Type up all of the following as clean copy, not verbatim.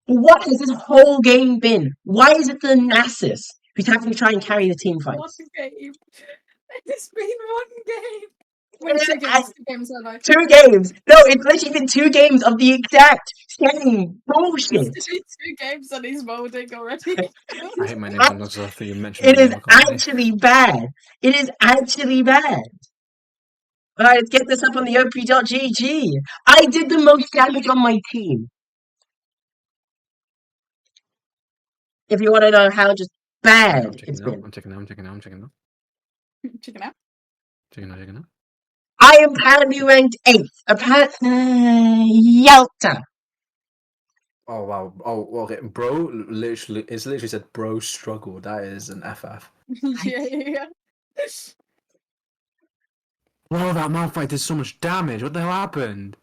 What has this whole game been? Why is it the Nasus who's having to try and carry the team One fights? game. It's been one game. It Wait, is 2 games, Levi. 2 games. No, it's literally been 2 games of the exact same bullshit. It's been 2 games and he's molding already. I hate my name so much after you mentioned It my is name. I can't believe- actually bad. It is actually bad. Alright, let's get this up on the OP.GG. I did the most damage on my team. If you want to know how just bad I'm it's checking out. been. I'm checking out. I'm checking out. I'm checking out. Chicken out. Checking out. Checking out. I am apparently ranked 8th. Yalta. Oh wow. Oh okay. Bro, literally, it's literally said bro struggle. That is an FF. Yeah. Wow, that Malphite did so much damage. What the hell happened?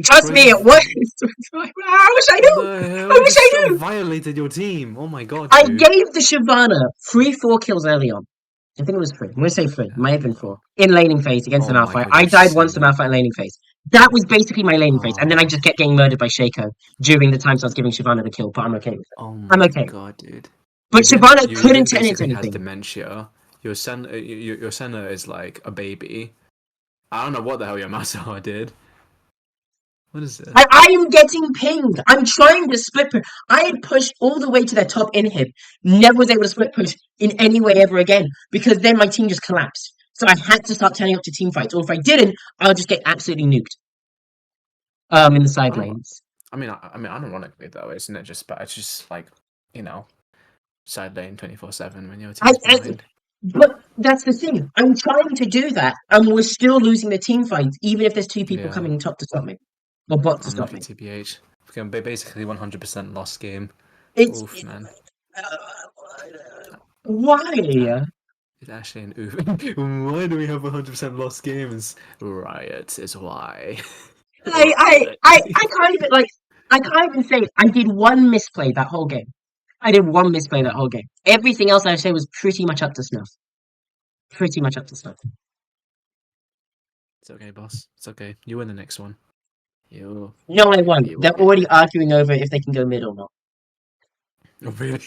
Trust me, it works. I wish I knew. The hell? I You wish just I knew. violated your team. Oh my god. I Dude. gave the Shyvana 3-4 kills early on. I think it was 3. I'm going to say 3. It might have been 4. In laning phase against Oh an my Malphite. God, I you died once to sent Malphite in laning phase. That was basically my laning phase. And then I Oh. just kept getting murdered by Shaco during the times I was giving Shyvana the kill. But I'm okay with it. Oh I'm my okay. god, dude. But Your Shyvana Din couldn't turn into basically has anything. dementia. Your Senna is like a baby. I don't know what the hell your Masao did. What is this? I am getting pinged. I'm trying to split push. I had pushed all the way to their top inhib. Never was able to split push in any way ever again because then my team just collapsed. So I had to start turning up to team fights. Or if I didn't, I'll just get absolutely nuked. In the side lanes. I mean, ironically though, isn't it just bad? It's just like, you know, side lane 24/7 when your team's behind. But that's the thing. I'm trying to do that, and we're still losing the team fights, even if there's 2 people Yeah. coming top to stop me. Or bot to stop me. TBH. Basically 100% lost game. It's Oof, man. why? It's actually an oof. Why do we have 100% lost games? Riot is why. I can't even I can't even say I did one misplay that whole game. I did one misplay that whole game. Everything else I say was pretty much up to snuff. Pretty much up to snuff. It's okay, boss. It's okay. You win the next one. You. No, I won't. You They're will. already arguing over if they can go mid or not. Oh, really?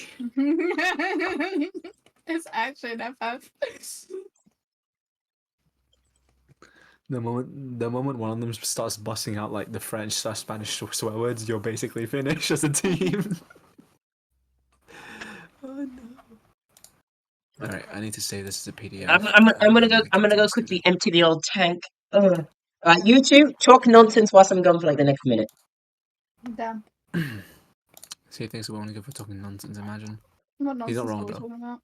It's actually an FF. The moment one of them starts busting out like the French/Spanish swear words, you're basically finished as a team. Oh no. Alright, I need to save this as a PDF. I'm gonna go quickly empty the old tank. You two talk nonsense whilst I'm gone for like the next minute. Damn. See, thinks we want to go for talking nonsense. Imagine. What nonsense He's not wrong, are we though. talking about?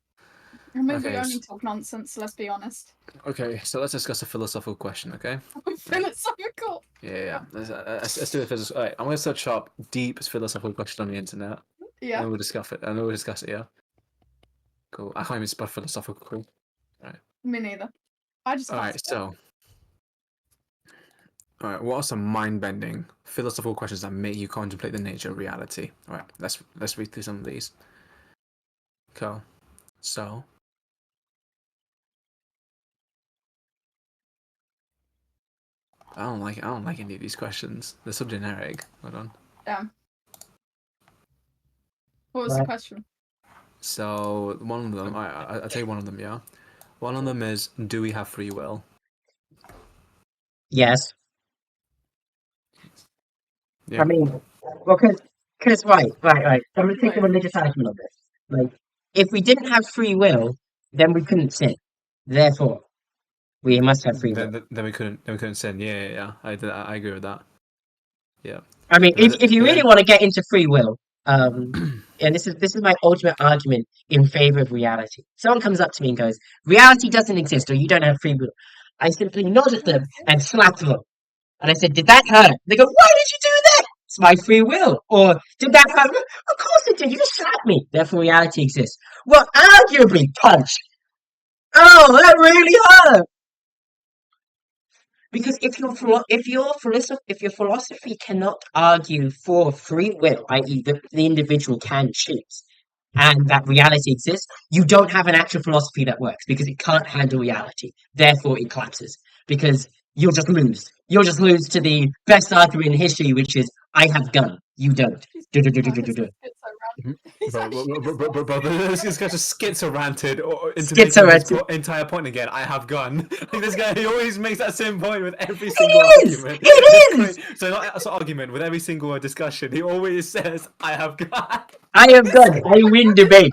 I mean, Okay, we only talk nonsense, let's be honest. Okay, so let's discuss a philosophical question. Okay. Philosophical. Yeah. Let's do a physical. Alright, I'm gonna search up deep philosophical question on the internet. Yeah. And we'll discuss it. And we'll discuss it. Yeah. Cool. I can't even spell philosophical. Me neither. I just can't Alright, spell. so. Alright, what are some mind-bending philosophical questions that make you contemplate the nature of reality? Alright, let's read through some of these. Cool. So. I don't like any of these questions. They're so generic. Hold on. Damn. What was the Right. question? So one of them, I'll tell you one of them. Yeah, one of them is, do we have free will? Yes. Yeah. I mean, well, because right. I'm gonna take the religious argument of this. Like, if we didn't have free will, then we couldn't sin. Therefore, we must have free will. Then we couldn't sin. Yeah. I agree with that. Yeah. I mean, But if you really then- want to get into free will, and this is my ultimate argument in favor of reality. Someone comes up to me and goes, "Reality doesn't exist, or you don't have free will." I simply nod at them and slap them. And I said, "Did that hurt?" They go, "Why did you do that?" It's my free will. Or, "Did that hurt?" Of course it did. You just slapped me. Therefore, reality exists. Well, arguably, punch. Oh, that really hurt. Because if your philosophy cannot argue for free will, i.e., the individual can choose, and that reality exists, you don't have an actual philosophy that works because it can't handle reality. Therefore, it collapses because you'll just lose. You'll just lose to the best argument in history, which is I have gun. You don't. He's Du-du-du-du-du-du-du. He's Bro, actually bro, this guy just schizo-ranted into making his Schizo-ranted. entire point again. I have gun. Like, this guy, he always makes that same point with every single It is! argument. It It's is! crazy. So not as an argument, with every single discussion, he always says, I have gun. I have gun. I win debate.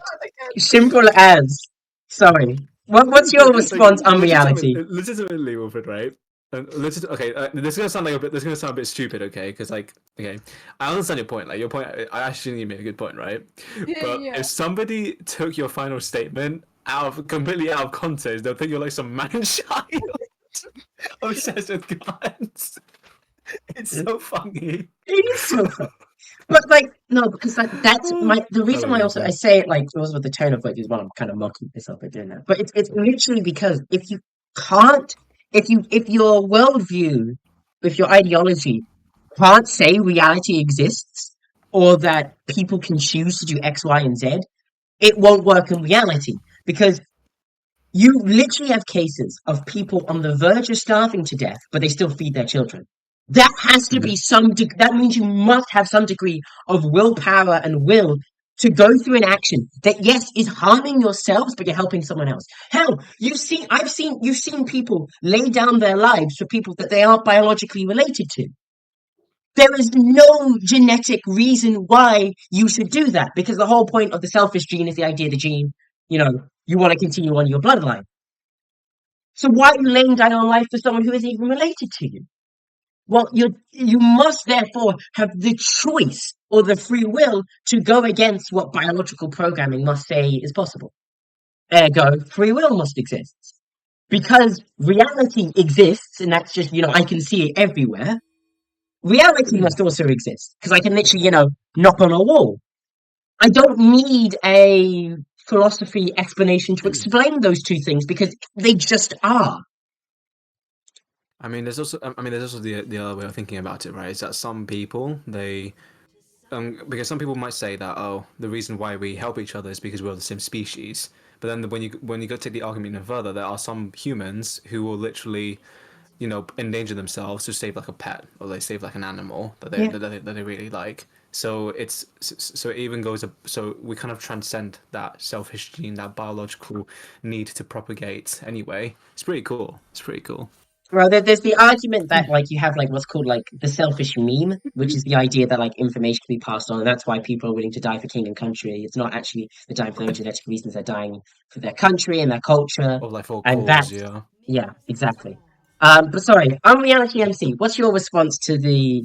Simple as. Sorry. What's your response on reality? Legitimately, Wilfred, right? Okay, this is gonna sound like this is gonna sound a bit stupid, okay? Because okay, I understand your point. Like your point, I actually made a good point, right? But Yeah. if somebody took your final statement completely out of context, they'll think you're like some man-child obsessed with guns. It's so funny. It is so funny. But like no, because that's the reason why also I say it like also with the tone of voice is why I'm kind of mocking myself by doing that. But it's literally because if you can't if your worldview, if your ideology can't say reality exists or that people can choose to do X, Y, and Z, it won't work in reality. Because you literally have cases of people on the verge of starving to death, but they still feed their children. That has to be that means you must have some degree of willpower and will to go through an action that, yes, is harming yourselves, but you're helping someone else. Hell, you've seen people lay down their lives for people that they aren't biologically related to. There is no genetic reason why you should do that because the whole point of the selfish gene is the idea the gene, you want to continue on your bloodline. So why are you laying down your life for someone who isn't even related to you? Well, you must therefore have the choice or the free will to go against what biological programming must say is possible. Ergo, free will must exist. Because reality exists, and that's just, I can see it everywhere, reality must also exist. Because I can literally, knock on a wall. I don't need a philosophy explanation to explain those two things because they just are. I mean, there's also the other way of thinking about it, right? Is that some people because some people might say that the reason why we help each other is because we're the same species. But then when you go take the argument even further, there are some humans who will literally, endanger themselves to save like a pet or they save like an animal that they really like. So it even goes so we kind of transcend that selfish gene, that biological need to propagate. Anyway, it's pretty cool. Well, there's the argument that like you have like what's called like the selfish meme, which is the idea that like information can be passed on, and that's why people are willing to die for king and country. It's not actually they're dying for their own genetic reasons; they're dying for their country and their culture, Or like for and cause, that's yeah, exactly. But sorry, on reality MC, what's your response to the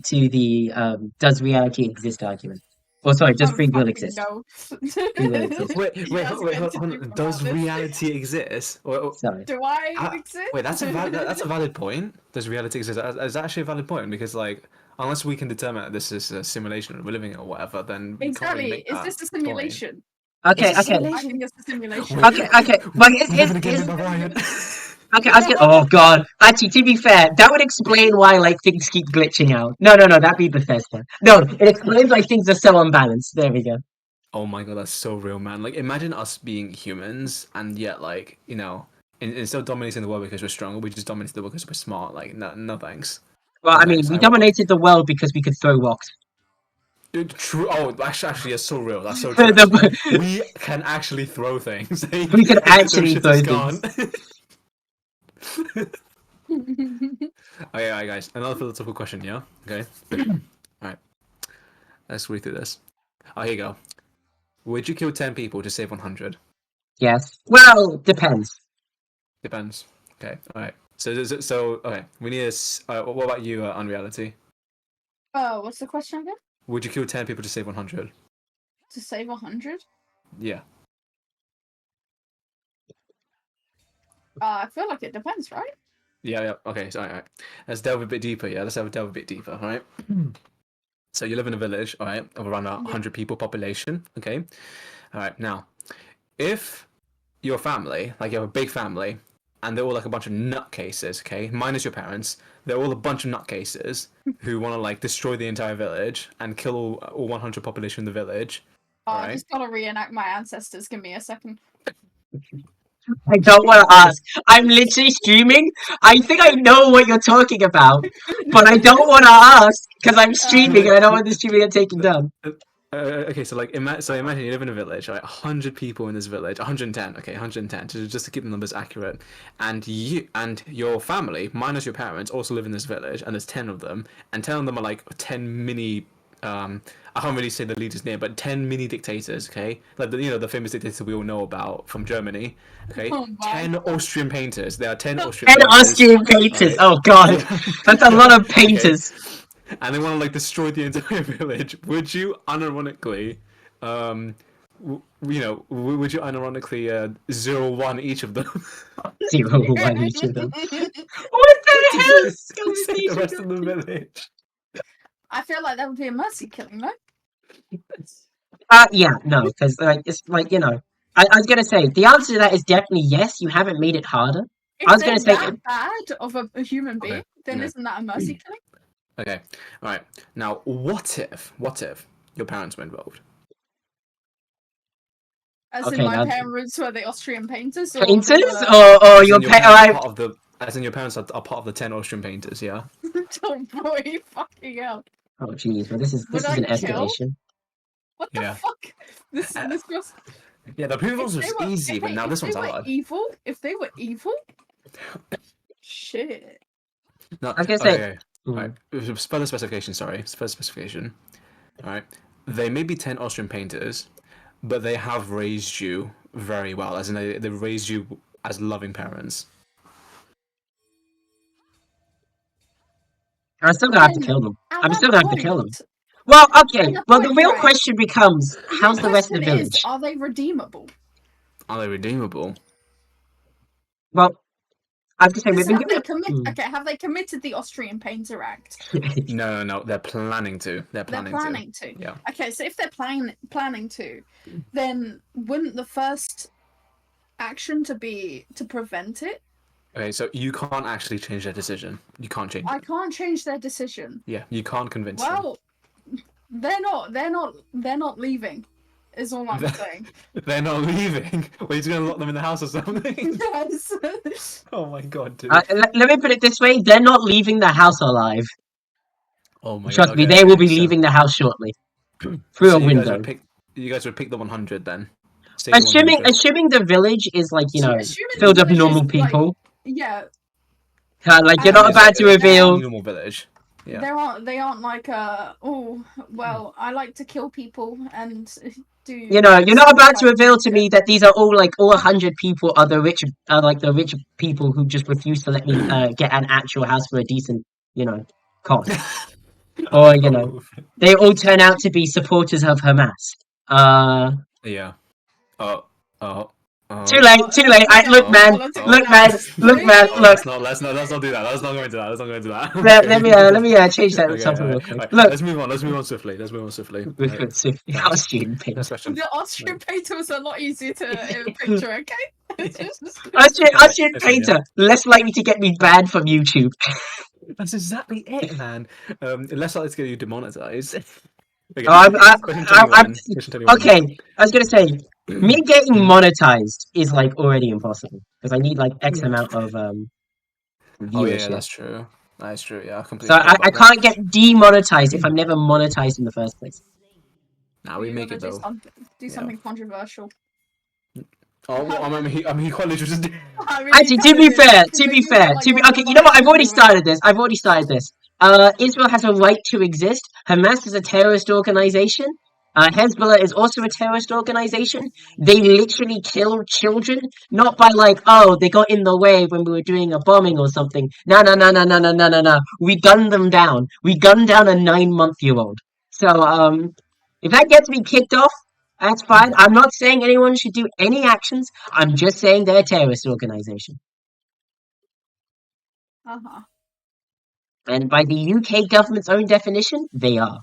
does reality exist argument? Or sorry, does free will exist? No. Free will exists. Wait, hold on. Does reality exist? Sorry. Do I exist? Wait, that's a valid point. Does reality exist? It's actually a valid point because, like, unless we can determine that this is a simulation we're living in or whatever, then we can't really Exactly. make Is that this a simulation? Okay, It's a okay, I think it's a simulation. okay. But okay, I was gonna. Oh god. Actually, to be fair, that would explain why like things keep glitching out. No, that'd be Bethesda. No, it explains why things are so unbalanced. There we go. Oh my god, that's so real, man. Like, imagine us being humans and yet, like, instead of dominating the world because we're stronger, we just dominate the world because we're smart. Like, no thanks. Well, I mean, Thanks. we dominated the world because we could throw rocks. True. Oh, actually, it's so real. That's so For true. the- We can actually throw things. We can actually throw things. Okay, alright, guys. Another philosophical question, yeah? Okay. Alright. Let's read through this. Oh, here you go. Would you kill 10 people to save 100? Yes. Well, depends. Depends. Okay, alright. So, okay. We need a... what about you, Unreality? Oh, what's the question again? Would you kill 10 people to save 100? To save 100? Yeah. I feel like it depends, right? Yeah. Okay, so alright. Let's delve a bit deeper, yeah? Let's delve a bit deeper, alright? So you live in a village, alright, of around 100 people population, okay? Alright, now, if your family, like you have a big family, and they're all like a bunch of nutcases, okay? Minus your parents, they're all a bunch of nutcases who want to like destroy the entire village and kill all 100 population in the village. I Right. just gotta reenact my ancestors. Give me a second. I don't want to ask. I'm literally streaming. I think I know what you're talking about, but I don't want to ask because I'm streaming and I don't want the streaming to get taken down. Okay, so like, imagine you live in a village, right? 100 people in this village, 110. Okay, 110. Just to keep the numbers accurate, and you and your family, minus your parents, also live in this village, and there's 10 of them, and 10 of them are like 10 mini. I can't really say the leader's name, but 10 mini dictators. Okay, like the famous dictator we all know about from Germany. Okay, Oh my 10 Austrian painters. There are 10 Austrian. And painters. Austrian painters. Right. Oh god, that's a lot of Okay. painters. And they want to like destroy the entire village. Would you unironically, would you unironically 0-1 each of them? 0-1 each of them. What the hell is this Save the rest conversation? of the village. I feel like that would be a mercy killing, no? Yeah, no, because like it's like I was gonna say the answer to that is definitely yes. You haven't made it harder. If I was they're gonna say that bad of a human being, Okay, then yeah. isn't that a mercy killing? Okay, all right. Now, what if your parents were involved? As Okay, in my now- parents were the Austrian painters? Or painters the- or As your in pet? parents are part of the, as in your parents are part of the 10 Austrian painters, yeah. Oh boy, fucking hell. Oh jeez, well this is Would an I kill? escalation. What the Yeah. fuck? This was... Yeah, the previous If was they were- easy, if but they- now if this they one's were hard. If they were evil? Shit. No, I was gonna say- okay. Alright, further specification, sorry. Further specification. Alright. They may be 10 Austrian painters, but they have raised you very well, as in they raised you as loving parents. I'm still gonna have to Then, kill them. At I'm that still gonna have to kill them. point- Well, okay. At that Well, the point, real right, question becomes, how's the rest of the question village? is, are they redeemable? Are they redeemable? Well, I have to say we've Because been have they given. okay, have they committed the Austrian Painter Act? No. They're planning to. They're They're planning, planning to. Yeah. Okay, so if they're planning to, then wouldn't the first action to be to prevent it? Okay, so you can't actually change their decision. You can't change I it. can't change their decision. Yeah, you can't convince them. Well, they're not leaving. Is all I'm saying. They're not leaving. Well, he's gonna lock them in the house or something. Yes. Oh my god, dude. Let me put it this way: they're not leaving the house alive. Oh my Trust god. me, okay, they will okay, be so- leaving the house shortly through so a you guys window. would pick the 100 then. Stay the Assuming 100. assuming the village is like Assuming filled the of village normal is, like, people. Yeah, Like you're I not mean, about to It's like a reveal. normal village. Yeah. they aren't like oh well, I like to kill people and do. You're not about to like, reveal to me that these are all 100 people are the rich people who just refuse to let me get an actual house for a decent cost. Or they all turn out to be supporters of Hamas. Yeah. Too late. Look, man. Look, man. Look. Let's not do that. Let's not go into that. Let me change that Okay, something real alright, quick. alright. Look, Let's move on swiftly. Right. Austrian paint. Next question. The Austrian painter was a lot easier to picture. Okay. Austrian Yeah, painter, less likely to get me banned from YouTube. That's exactly it, man. Less likely to get you demonetized. Okay. Oh, Question I'm 21. Question 21. okay. I was gonna say, me getting monetized is already impossible because I need X amount of Oh yeah, viewership. that's true. That's true. Yeah, I completely. So forgot I about can't get demonetized if I'm never monetized in the first place. that. Nah, we You're make gonna it though. do something controversial. Oh, well, he quite literally just did. I mean, Actually, to be fair, okay, you know what? I've already started this. Israel has a right to exist. Hamas is a terrorist organization. Hezbollah is also a terrorist organization. They literally kill children, not by they got in the way when we were doing a bombing or something. No. We gunned them down. We gunned down a 9-month-old. So, if that gets me kicked off, that's fine. I'm not saying anyone should do any actions. I'm just saying they're a terrorist organization. And by the UK government's own definition, they are.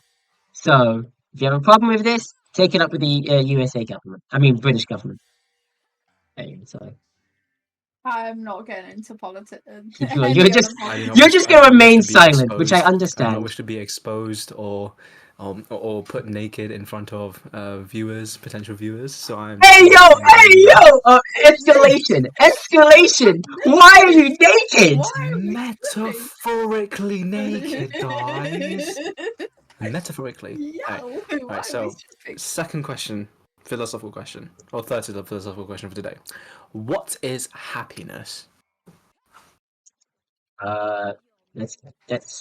So, if you have a problem with this, take it up with the USA government. I mean, British government. Anyway, sorry. I'm not getting into politics. You're just I do not you're wish, just I do gonna not wish remain to be silent, which I exposed. I do not understand. wish to be exposed or put naked in front of viewers, potential viewers. So I'm. Hey not yo, gonna be hey doing that. yo! Escalation, escalation. Why are you naked? Why are we Metaphorically naked, guys. Metaphorically. Alright, Yo, why alright. are we So, stripping? second question, philosophical question, or third to the philosophical question for today. What is happiness? Uh, that's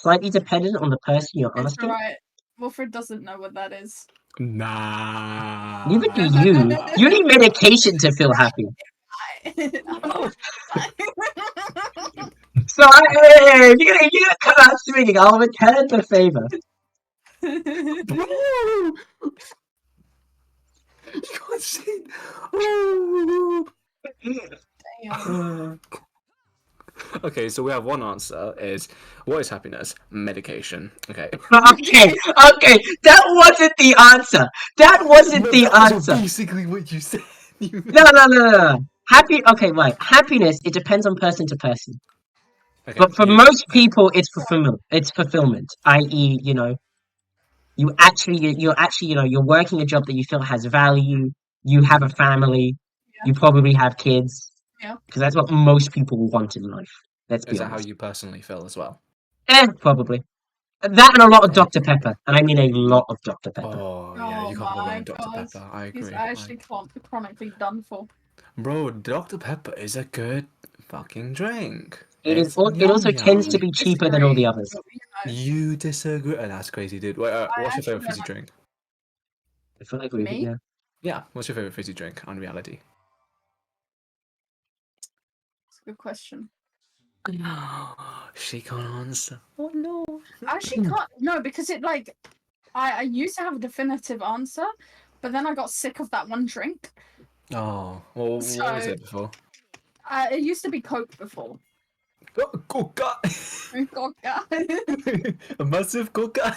slightly dependent on the person you're It's asking. right. Wilfred doesn't know what that is. Nah. Neither do you. You need medication to feel happy. So, hey, you're gonna come out swinging. I'll return the favor. Bro! You can't see. Oh. Damn. Okay, so we have one answer is what is happiness? Medication. Okay. Okay, okay, that wasn't the answer. That wasn't the That was answer. basically what you said. No. Happy. Okay, right. Happiness. It depends on person to person. Okay, But for you- most people, it's fulfillment. It's fulfillment. I.e., you're working a job that you feel has value. You have a family. Yeah. You probably have kids. Yeah. Because that's what most people want in life. Let's be Is that how honest. you personally feel as well? Probably. That and a lot of Dr. Pepper. And I mean a lot of Dr. Pepper. Oh yeah, Oh you can't go wrong my with Dr. god. Pepper. I He's agree. actually chronically done for. Bro, Dr. Pepper is a good fucking drink. It is. It's It also yum tends to yum. be cheaper than all the others. But, you know, You disagree? Oh, that's crazy, dude. Wait, I what's your actually favorite don't fizzy like drink? I feel like we, me. yeah. Yeah, what's your favorite fizzy drink on reality? It's a good question. She can't answer. Oh no. I actually can't. No, because it like I used to have a definitive answer, but then I got sick of that one drink. Oh, well, what was So- it before? It used to be Coke before. Coca! Coca. A massive coca!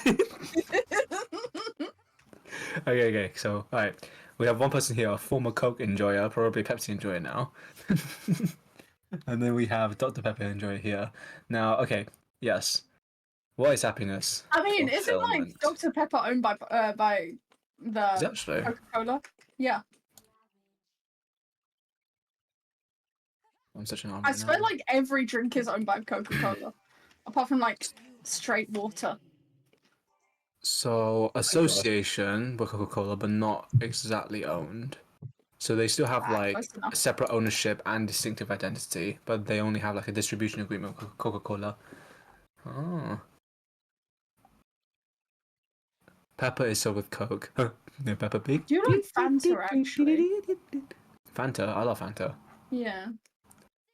Okay, so, alright. We have one person here, a former Coke enjoyer, probably Pepsi enjoyer now. And then we have Dr. Pepper enjoyer here. Now, okay, yes. What is happiness? I mean, isn't like Fulfillment. Dr. Pepper owned by Is the it actually? Coca-Cola? Yeah. I'm such an arm I right swear now. like every drink is owned by Coca-Cola. Apart from like straight water. So, association with Coca-Cola, but not exactly owned. So they still have like Close enough. separate ownership and distinctive identity, but they only have like a distribution agreement with Coca-Cola. Oh. Pepper is so with Coke. No, Peppa Pig. Do you like Fanta actually? Fanta, I love Fanta. Yeah.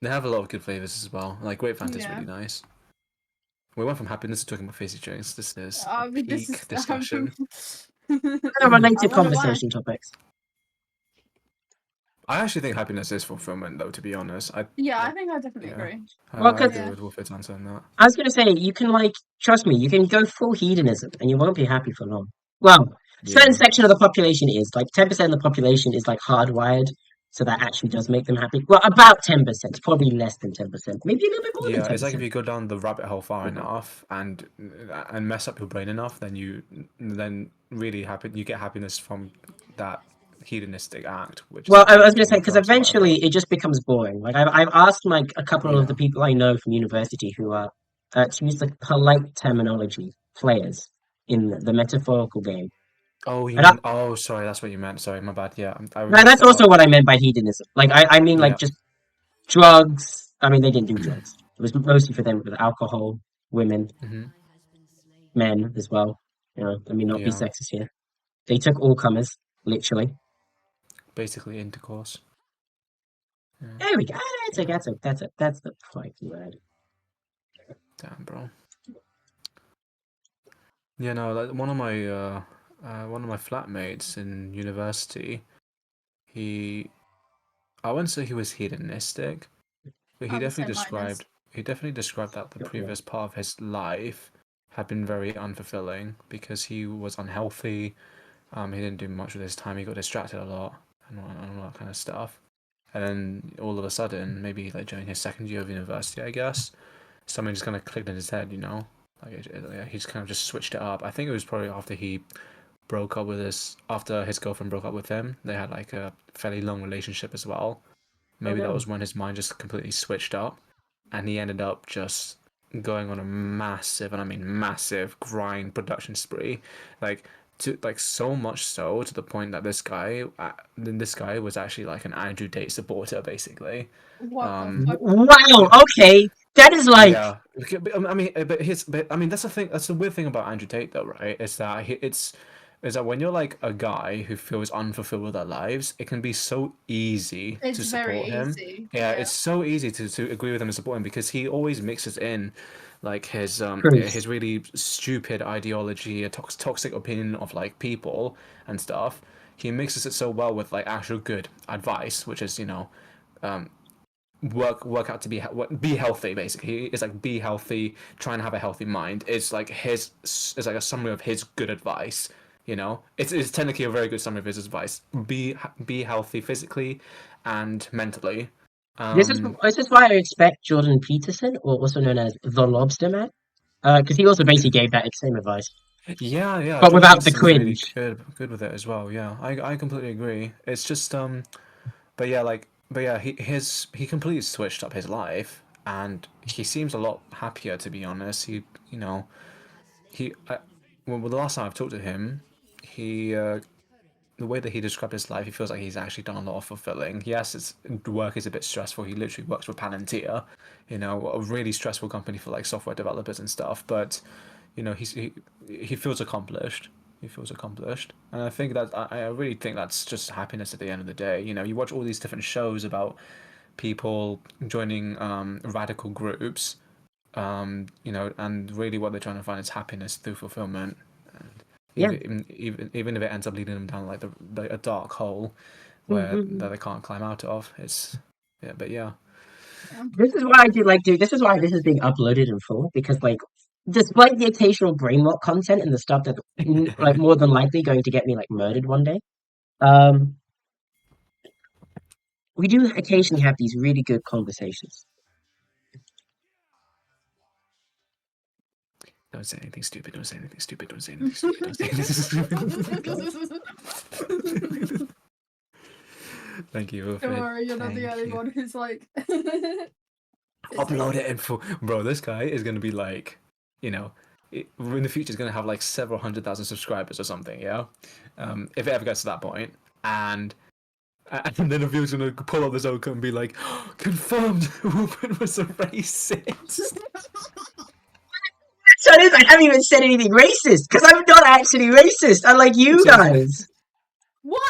They have a lot of good flavors as well. Like grape Fanta is Yeah. really nice. We went from happiness to talking about fizzy drinks. This is I a mean, this peak is discussion. Kind of I related wonder why. conversation topics. I actually think happiness is fulfillment, though. To be honest, Yeah, I think I definitely Yeah. agree. Well, I 'cause- agree with Wolford's answer on that. I was gonna say, you can trust me, you can go full hedonism and you won't be happy for long. Well, certain Yeah. section of the population is, like 10% of the population is like hardwired, so that actually does make them happy. Well, about 10%, probably less than 10%, maybe a little bit more Yeah, than it's like if 10%. you go down the rabbit hole far Yeah. enough and mess up your brain enough, then really happy you get happiness from that hedonistic act. Which Well, is I was gonna say, taking because drugs or eventually whatever. it just becomes boring. Like I've asked like a couple of the Yeah. people I know from university who are, to use the polite terminology, players in the metaphorical game. Oh, you And I, mean? Oh, sorry, that's what you meant. Sorry, my bad. Yeah, Right, that's also what I meant by hedonism. Like, I mean, like, Yeah. just drugs. I mean, they didn't do drugs. It was mostly for them with alcohol, women, hmm men as well. Let me not be Yeah. sexist here. They took all comers, literally. Basically intercourse. Yeah. There we go. That's the right word. Damn, bro. Yeah, no, like one of my flatmates in university, I wouldn't say he was hedonistic, but Oh, the same he definitely described that the Yeah. previous part of his life had been very unfulfilling because he was unhealthy. He didn't do much with his time. He got distracted a lot and all that kind of stuff. and then all of a sudden, maybe like during his second year of university, I guess, something just kind of clicked in his head, you know, like he just kind of just switched it up. I think it was probably after his girlfriend broke up with him. They had like a fairly long relationship as well. Oh Maybe that no. was when his mind just completely switched up, and he ended up just going on a massive, and I mean massive, grind production spree, like to like so much so to the point that this guy was actually like an Andrew Tate supporter, basically. What the Um, fuck? Wow. yeah, Okay. That is like. yeah. But I mean, that's the thing. That's the weird thing about Andrew Tate, though, right? Is that when you're like a guy who feels unfulfilled with their lives, it can be so easy to It's very support him. easy. Yeah, Yeah. it's so easy to agree with him and support him because he always mixes in like Truth. his really stupid ideology, a toxic opinion of like people and stuff. He mixes it so well with like actual good advice, which is um, work out to be healthy. Basically, it's like be healthy, try and have a healthy mind. It's like a summary of his good advice. It's technically a very good summary of his advice. Be healthy physically and mentally. This is um this is why I expect Jordan Peterson, or also known as the Lobster Man, because he also basically gave that same advice, yeah, but Jordan without the Peterson's really cringe. good with it as well. Yeah, I completely agree. It's just but yeah, he completely switched up his life, and he seems a lot happier, to be honest. You know he well, the last time I've talked to him, he the way that he described his life, he feels like he's actually done a lot of fulfilling. Yes, his work is a bit stressful. He literally works for Palantir, a really stressful company for like software developers and stuff. But he feels accomplished. He feels accomplished, and I think that I really think that's just happiness at the end of the day. You watch all these different shows about people joining radical groups, and really what they're trying to find is happiness through fulfillment. And Yeah. even if it ends up leading them down like a dark hole where Mhm. that they can't climb out of, it's yeah. But yeah, This is why I do like do. This is why this is being uploaded in full because like, despite the occasional brainwalk content and the stuff that like more than likely going to get me like murdered one day, um, we do occasionally have these really good conversations. don't say anything stupid. Don't say anything stupid. Don't say anything stupid. Don't say anything stupid. Thank you, Don't Wilfred. worry, you're not the Thank only you. one who's like. Upload it in full, bro. This guy is gonna be like, in the future, he's gonna have like several 100,000 subscribers or something. Yeah, if it ever gets to that point, and then a viewer's gonna pull up this oak and be like, confirmed, Wilfred was a racist. So it is. I haven't even said anything racist because I'm not actually racist, unlike you So it's- guys. What?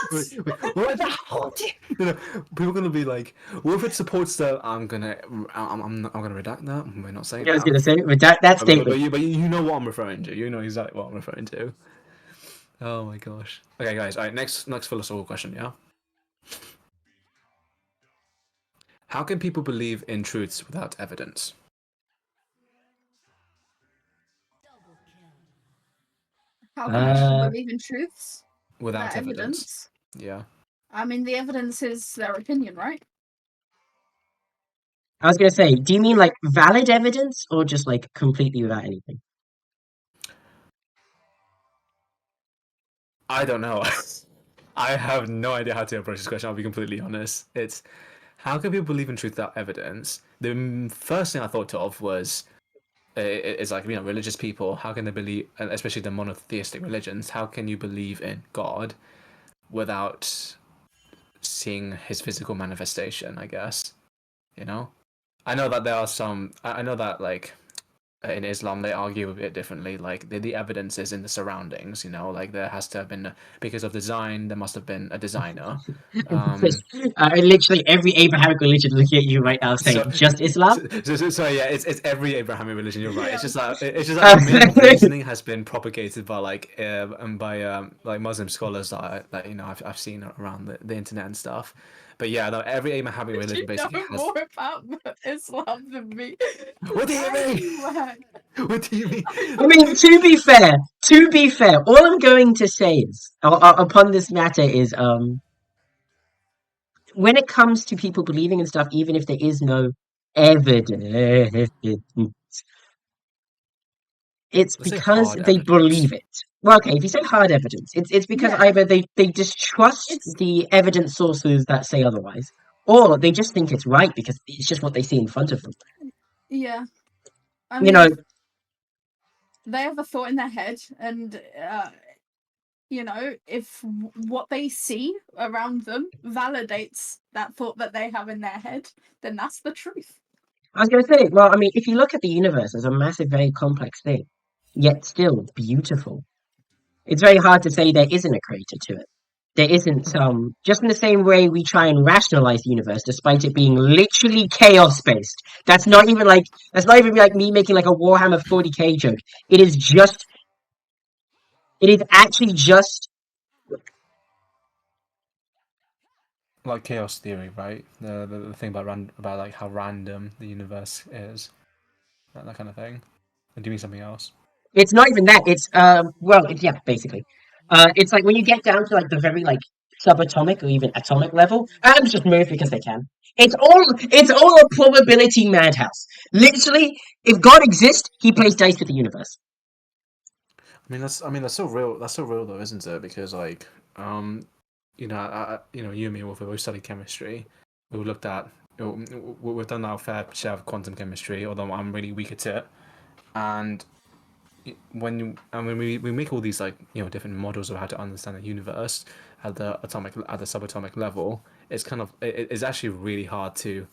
what the hell? People are gonna be like, Wilfred supports the. I'm gonna redact that. We're not saying I was that. gonna say, but that statement. But you know what I'm referring to. You know exactly what I'm referring to. Oh my gosh. Okay, guys. All right. Next philosophical question. Yeah. How can people believe in truths without evidence? How can people Uh, believe in truths Without without evidence. evidence? Yeah. I mean, the evidence is their opinion, right? I was gonna say, do you mean like valid evidence or just like completely without anything? I don't know. I have no idea how to approach this question. I'll be completely honest. It's how can people believe in truth without evidence? The first thing I thought of was is like religious people. How can they believe, especially the monotheistic religions? How can you believe in God without seeing His physical manifestation? I guess I know that there are some. I know that like in Islam they argue a bit differently. Like the evidence is in the surroundings. Like there has to have been because of design. There must have been a designer. Because, Um, literally every Abrahamic religion looking at you right now saying so, just Islam. so yeah, it's every Abrahamic religion. You're right. Yeah. It's just like the main reasoning has been propagated by like Muslim scholars that I've seen around the internet and stuff. But yeah, no, every Abrahamic You religion basically know has. more about Islam than me. What do you Why are mean? you like- What do you mean? I mean, to be fair, all I'm going to say is upon this matter is when it comes to people believing in stuff, even if there is no evidence, it's Let's say because hard they evidence. believe it. Well, okay, if you say hard evidence, it's because Yeah, either they distrust it's the evidence sources that say otherwise, or they just think it's right because it's just what they see in front of them. yeah. I You mean, know, if they have a thought in their head, and if what they see around them validates that thought that they have in their head, then that's the truth. I was going to say, well, I mean, if you look at the universe as a massive, very complex thing, yet still beautiful, it's very hard to say there isn't a creator to it. There isn't some, just in the same way we try and rationalize the universe, despite it being literally chaos based. That's not even like me making like a Warhammer 40k joke. It is just, it is actually just, Like chaos theory, right? The thing about about like how random the universe is, that kind of thing. Or do you mean something else? it's not even that. Yeah, basically. It's like when you get down to like the very like subatomic or even atomic level, atoms just move because they can. It's all a probability madhouse. Literally, if God exists, he plays dice with the universe. That's so real. That's so real though, isn't it? Because like, you and me, if we studied chemistry, we looked at, we've done our fair share of quantum chemistry, although I'm really weak at it. And when we make all these like different models of how to understand the universe at the subatomic level, it's kind of it's actually really hard to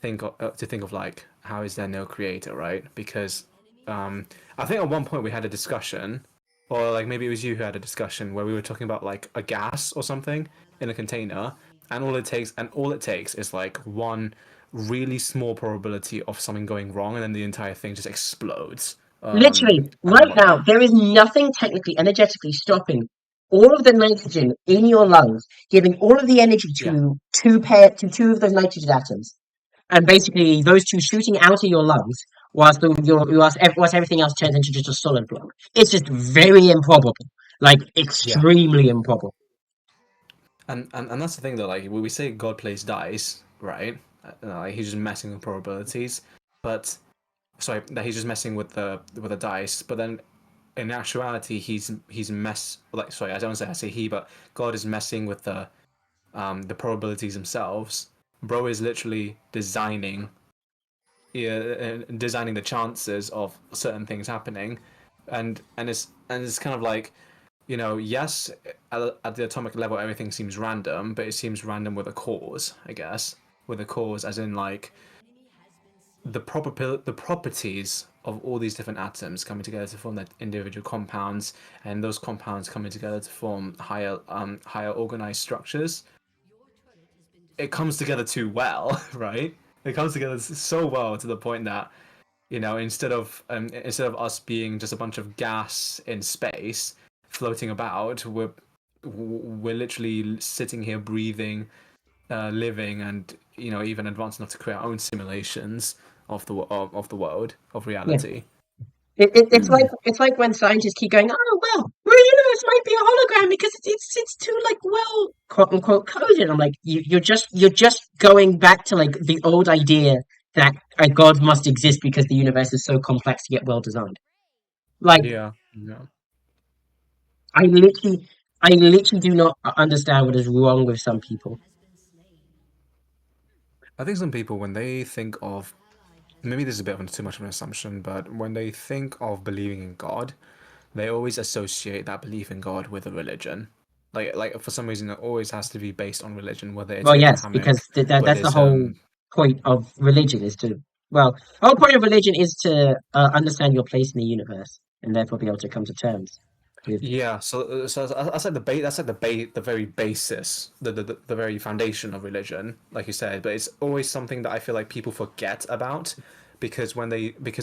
think of like how is there no creator, right? Because I think at one point we had a discussion, or like maybe it was you who had a discussion where we were talking about like a gas or something in a container, and all it takes is like one really small probability of something going wrong, and then the entire thing just explodes. Literally, And right now, there is nothing technically, energetically stopping all of the nitrogen in your lungs, giving all of the energy yeah, to two of those nitrogen atoms, and basically those two shooting out of your lungs, whilst everything else turns into just a solid block. It's just very improbable, like yeah. extremely improbable. And that's the thing though, like when we say God plays dice, right? Like he's just messing with probabilities, but sorry, that he's just messing with the dice. But then in actuality, he's mess like sorry, I don't say I say he, but God is messing with the probabilities themselves. Bro is literally designing the chances of certain things happening, and it's kind of like yes, at the atomic level, everything seems random, but it seems random with a cause, I guess. With a cause, as in like the properties of all these different atoms coming together to form their individual compounds, and those compounds coming together to form higher organized structures. It comes together too well, right? It comes together so well to the point that instead of us being just a bunch of gas in space floating about, we're literally sitting here breathing, living, and even advanced enough to create our own simulations of the world of Yeah. reality. It's like when scientists keep going, oh well, the universe might be a hologram because it's too like well quote unquote coded. I'm like, you're just going back to like the old idea that a god must exist because the universe is so complex to get well designed. Like Yeah, yeah. I literally, I literally do not understand what is wrong with some people. I think some people, when they think of, maybe this is a bit of too much of an assumption, but when they think of believing in God, they always associate that belief in God with a religion. Like for some reason, it always has to be based on religion, whether it's Well, yes, Abrahamic, because that's the whole Buddhism. point of religion is to, well, the whole point of religion is to understand your place in the universe and therefore be able to come to terms with. Yeah, so that's like the very basis, the very foundation of religion, like you said. But it's always something that I feel like people forget about, because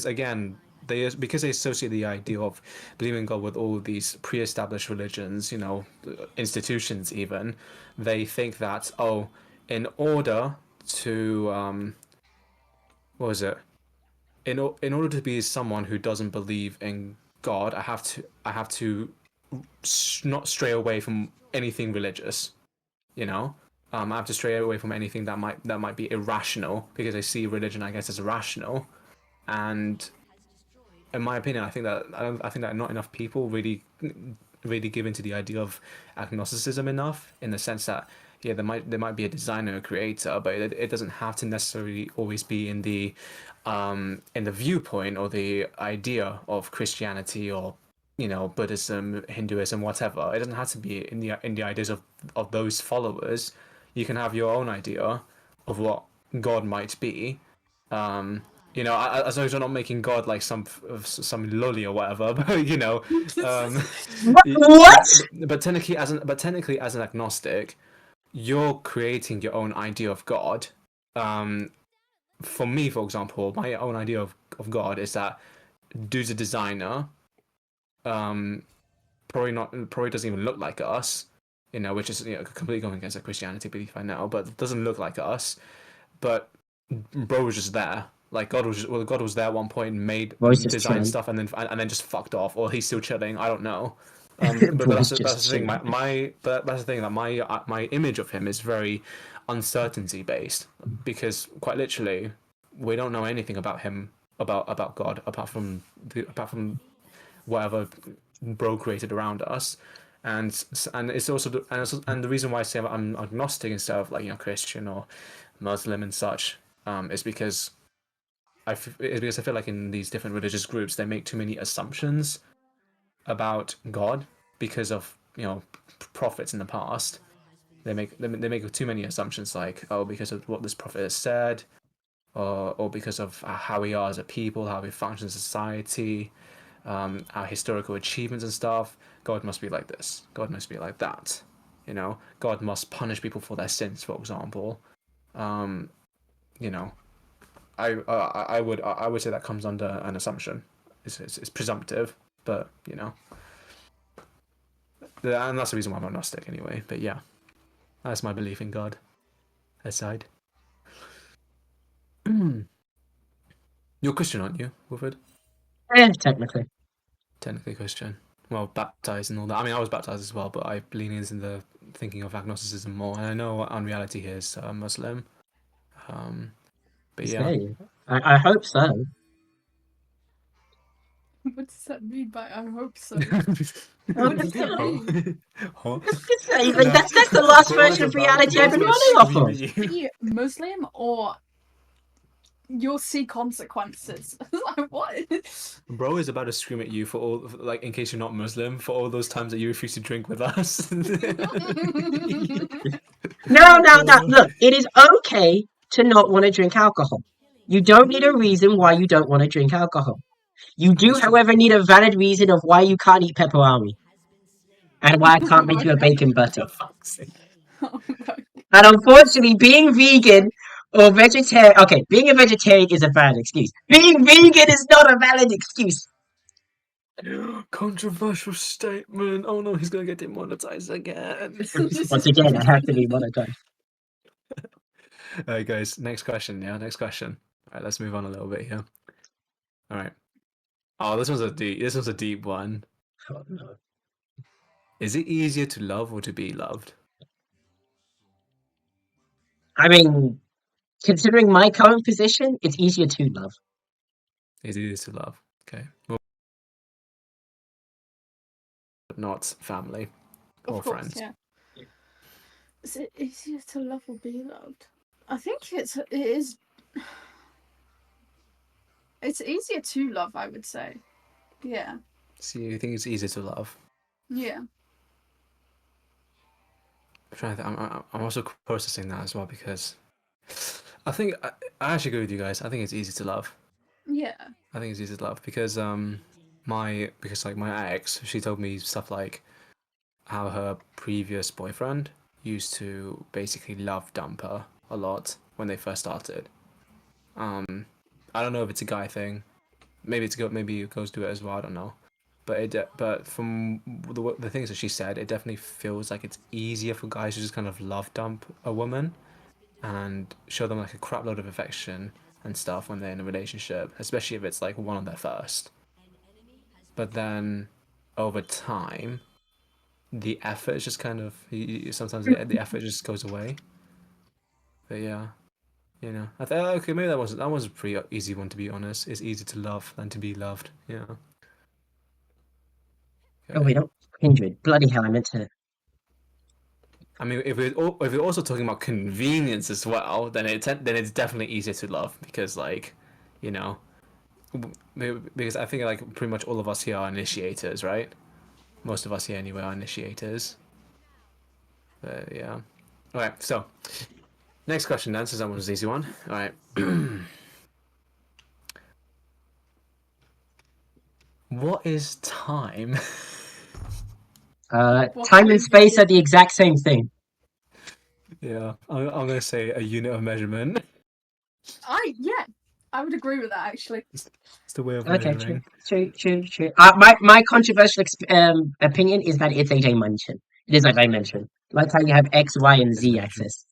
again because they associate the idea of believing in God with all of these pre-established religions, institutions even. They think that, oh, in order to what was it? In order to be someone who doesn't believe in God, I have to not stray away from anything religious, you know. I have to stray away from anything that might be irrational, because I see religion, I guess, as rational. And in my opinion, I think that not enough people really give into the idea of agnosticism enough, in the sense that, yeah, there might be a designer, a creator, but it doesn't have to necessarily always be in the viewpoint or the idea of Christianity, or Buddhism, Hinduism, whatever. It doesn't have to be in the ideas of those followers. You can have your own idea of what God might be. um as long as you're not making God like some lolly or whatever, but What? but technically as an agnostic, you're creating your own idea of God. um for me, for example, my own idea of God is that dude's a designer. um probably doesn't even look like us, which is, completely going against a Christianity belief, I know, but it doesn't look like us. But bro was just there. Like, God was there at one point, made Roy's just designed chilling. stuff, and then just fucked off, or he's still chilling. I don't know. But Roy's that's just the thing. chilling. But that's the thing, that my image of him is very uncertainty based, because quite literally, we don't know anything about him, about God, apart from whatever bro created around us. And it's also and the reason why I say I'm agnostic instead of, like, Christian or Muslim and such, is because I feel like in these different religious groups, they make too many assumptions about God, because of, prophets in the past. They make too many assumptions, like, oh, because of what this prophet has said, or because of how we are as a people, how we function in society, our historical achievements and stuff. God must be like this. God must be like that. God must punish people for their sins, for example. Um, you know, I would say that comes under an assumption. It's presumptive, but and that's the reason why I'm agnostic anyway. But yeah, that's my belief in God aside. You're Christian, aren't you, Wilfred? Technically. Technically Christian. Well, baptized and all that. I mean, I was baptized as well, but I lean into the thinking of agnosticism more. And I know Unreality here is Muslim. Um, but yeah. Say. I hope so. What does that mean by I hope so? What does that mean? Huh? Say, like, that's the last version of reality I've been running off of. Be Muslim, or you'll see consequences. Like, what? Bro is about to scream at you for all, like, in case you're not Muslim, for all those times that you refused to drink with us. No, no, no. Look, it is okay to not want to drink alcohol. You don't need a reason why you don't want to drink alcohol. You do, That's true. however, need a valid reason of why you can't eat pepperoni and why I can't make you a bacon butter. For fuck's sake. Oh my And unfortunately, being vegan or vegetarian, okay, being a vegetarian is a valid excuse. Being vegan is not a valid excuse. Controversial statement. Oh no, he's gonna get demonetized again. Once again, I have to be monotone. Alright, guys, next question. Yeah, next question. Alright, let's move on a little bit here. Alright. Oh, this one's a deep one. Oh, no. Is it easier to love or to be loved? I mean, considering my current position, it's easier to love. It's easier to love. Okay. Well, but not family Of or course, friends. yeah. Is it easier to love or be loved? I think it is. It's easier to love, I would say. Yeah. So you think it's easier to love? Yeah. I'm trying to I'm also processing that as well, because I think I actually agree with you guys. I think it's easy to love. Yeah. I think it's easy to love because like my ex, she told me stuff like how her previous boyfriend used to basically love dump her a lot when they first started. I don't know if it's a guy thing. Maybe girls do it as well. I don't know. But from the things that she said, it definitely feels like it's easier for guys to just kind of love dump a woman and show them like a crap load of affection and stuff when they're in a relationship, especially if it's like one of their first. But then over time, the effort is just kind of sometimes the effort just goes away. But yeah, you know, I thought okay, maybe that was a pretty easy one to be honest. It's easier to love than to be loved. Yeah. Oh Okay. wait, not kindred. Bloody hell, I meant to. I mean, if we're also talking about convenience as well, then it's definitely easier to love because like, you know, because I think like pretty much all of us here are initiators, right? Most of us here anyway are initiators. But yeah. All right. So next question then, since that was an easy one. All right. What is time? What Time and is space it? are the exact same thing. Yeah, I'm gonna say a unit of measurement. Yeah, I would agree with that actually. It's the way of Okay, true, measuring. true. My controversial opinion is that it's a dimension. It is a dimension, like how you have X, Y, and It's a Z dimension. axis.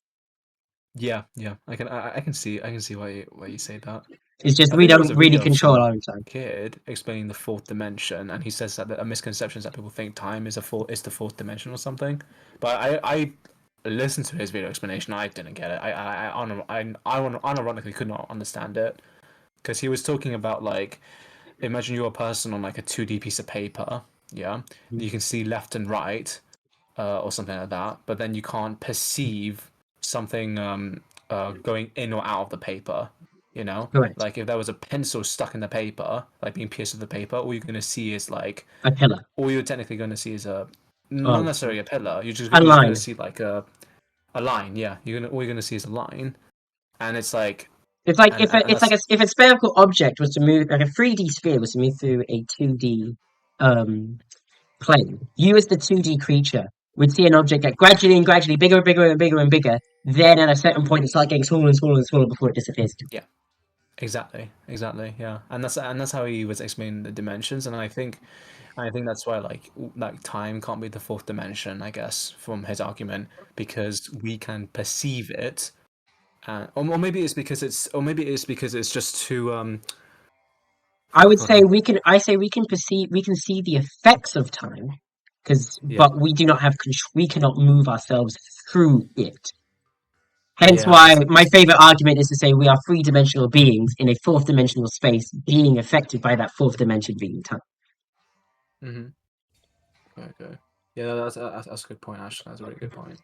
Yeah. I can see why you say that. It's just I we think there was don't a really video of control some our own time. kid explaining the fourth dimension, and he says that a misconception is that people think time is the fourth dimension or something. But I listened to his video explanation. I didn't get it. I unironically could not understand it because he was talking about like imagine you're a person on like a 2D piece of paper, yeah. You can see left and right, or something like that, but then you can't perceive something going in or out of the paper. You know, Correct. like if there was a pencil stuck in the paper, like being pierced with the paper, all you're gonna see is like A pillar. all you're technically gonna see is a not Oh, necessarily a pillar. a You're just gonna line. see like a line. Yeah, all you're gonna see is a line, and it's like It's like and that's if a spherical object was to move, like a 3D sphere was to move through a 2D um plane. You as the 2D creature would see an object get gradually and gradually bigger and bigger and bigger and bigger. Then at a certain point, it starts getting smaller and smaller and smaller before it disappears. yeah. Exactly, yeah, and that's how he was explaining the dimensions, and I think that's why like time can't be the fourth dimension, I guess, from his argument because we can perceive it, or maybe it's because it's just too I would hold say on, I say we can see the effects of time, yeah, but we do not have control. We cannot move ourselves through it. Hence yeah, why my favorite argument is to say we are three-dimensional beings in a fourth dimensional space being affected by that fourth dimension being time. mm-hmm. Okay, yeah, that's a good point. Actually, that's a really good point.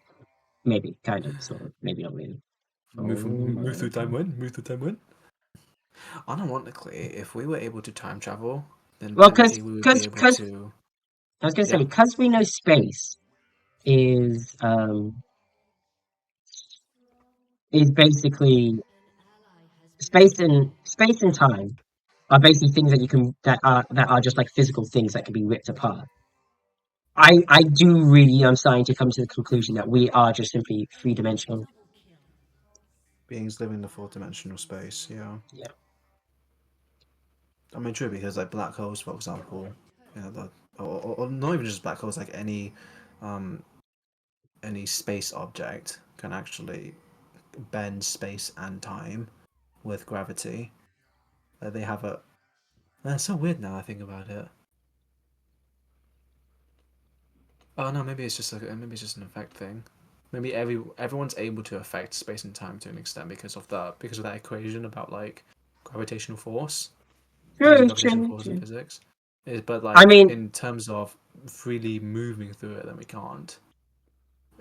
Maybe, kind of, sort of, maybe not really. Move through time when move through time when. Unironically, if we were able to time travel, then Well, technically we would be able because to. I was gonna say Yeah, because we know space is basically space and time are basically things that you can that are just like physical things that can be ripped apart. I do really am starting to come to the conclusion that we are just simply three dimensional. beings living in the fourth dimensional space. Yeah. Yeah. I mean, true, because like black holes, for example, you know, or not even just black holes, like um, any space object can actually bend space and time with gravity. They have a. That's so weird now I think about it. Oh no, maybe it's just an effect thing. Maybe everyone's able to affect space and time to an extent because of that equation about like gravitational force. Using True, gravitational true, force in true. physics. But I like mean, in terms of freely moving through it, then we can't.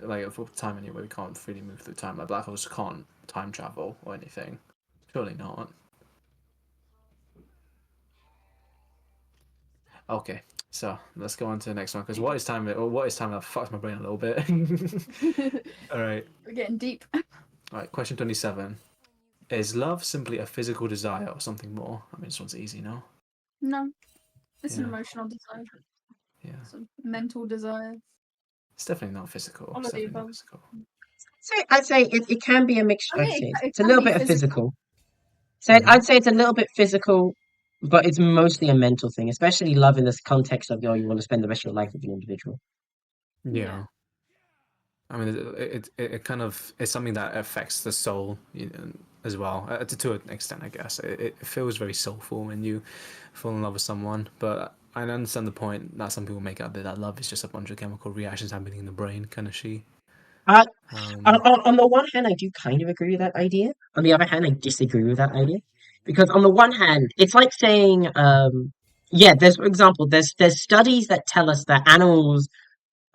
Like for time anyway, we can't freely move through time. Like black holes can't time travel or anything. Surely not. Okay, so let's go on to the next one because what is time? Or what is time? That fucks my brain a little bit. All right, We're getting deep. all right. Question 27: Is love simply a physical desire or something more? I mean, this one's easy, no? No, it's an Yeah, emotional desire. yeah. It's a mental desire. It's definitely not physical. All It's of the definitely not above. physical. so I'd say it can be a mixture. I I'd mean, say it it's a can little be bit of physical. physical. So Mm-hmm. I'd say it's a little bit physical, but it's mostly a mental thing, especially love in this context of you want to spend the rest of your life with an individual. Yeah. Yeah. I mean, it kind of it's something that affects the soul, as well, to an extent, I guess. It feels very soulful when you fall in love with someone, but I understand the point that some people make out that love is just a bunch of chemical reactions happening in the brain, kind of she. Uh, Um, on the one hand, I do kind of agree with that idea. On the other hand, I disagree with that idea because on the one hand, it's like saying, yeah, there's for example, there's studies that tell us that animals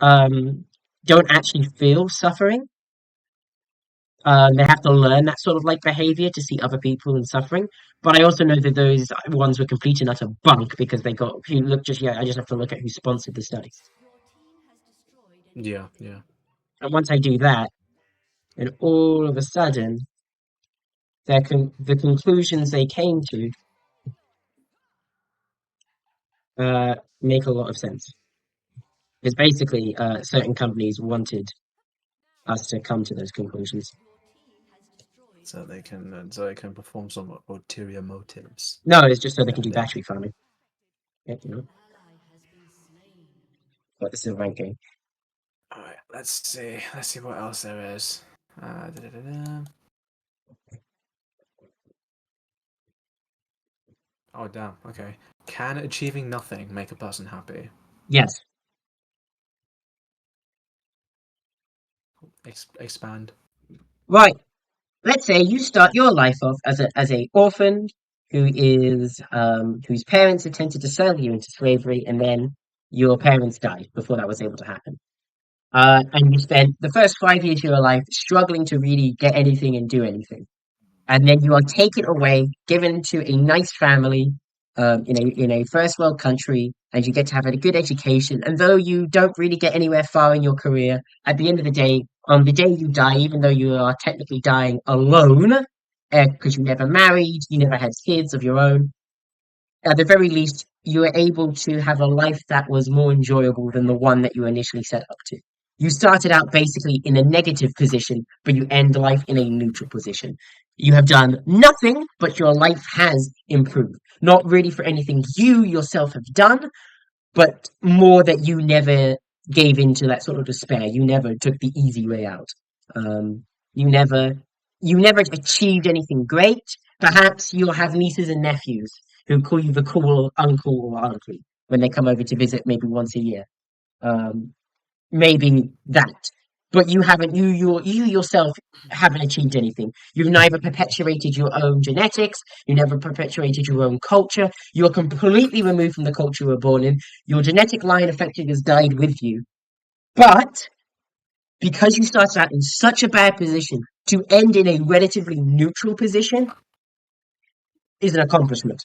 um don't actually feel suffering. They have to learn that sort of like behavior to see other people in suffering. But I also know that those ones were complete and utter bunk because they got. If you look just yeah, I just have to look at who sponsored the studies. yeah, yeah. And once I do that, and all of a sudden, the conclusions they came to make a lot of sense. Because basically, certain companies wanted us to come to those conclusions. So they can perform some ulterior motives. No, it's just so they can do Yeah. battery farming. Yeah, but this is a ranking. All right, let's see. Let's see what else there is. Da-da-da-da. Oh damn. Okay. Can achieving nothing make a person happy? Yes. Expand. Right. Let's say you start your life off as a orphan whose parents attempted to sell you into slavery, and then your parents died before that was able to happen. And you spent the first 5 years of your life struggling to really get anything and do anything. And then you are taken away, given to a nice family, in a first world country, and you get to have a good education. And though you don't really get anywhere far in your career, at the end of the day, on the day you die, even though you are technically dying alone, because you never married, you never had kids of your own, at the very least, you were able to have a life that was more enjoyable than the one that you initially set up to. You started out basically in a negative position, but you end life in a neutral position. You have done nothing, but your life has improved. Not really for anything you yourself have done, but more that you never gave into that sort of despair. You never took the easy way out. Um, you never, you never achieved anything great. Perhaps you'll have nieces and nephews who call you the cool uncle or auntie when they come over to visit maybe once a year. Um, maybe that. But you yourself haven't achieved anything. You've neither perpetuated your own genetics, you never perpetuated your own culture. You're completely removed from the culture you were born in. Your genetic line effectively has died with you. But because you started out in such a bad position, to end in a relatively neutral position is an accomplishment.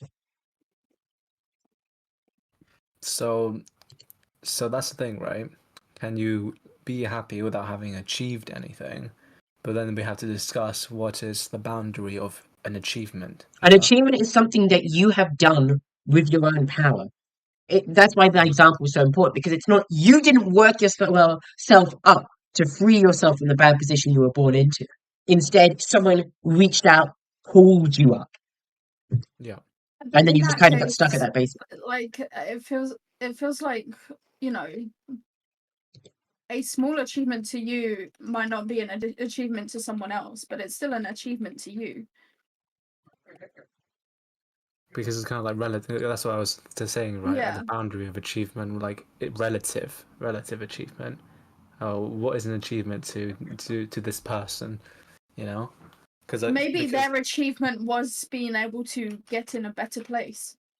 So, so that's the thing, right? Can you be happy without having achieved anything? But then we have to discuss what is the boundary of an achievement. An achievement is something that you have done with your own power. That's why that example is so important because it's not you didn't work yourself up to free yourself from the bad position you were born into. Instead, someone reached out, pulled you up, Yeah. But and then in you just that kind of got stuck at case, that base. like it feels like, you know, a small achievement to you might not be an achievement to someone else, but it's still an achievement to you. Because it's kind of like relative. That's what I was saying, right? At Yeah. the boundary of achievement, like relative achievement. Oh, what is an achievement to this person? You know, Maybe because their achievement was being able to get in a better place.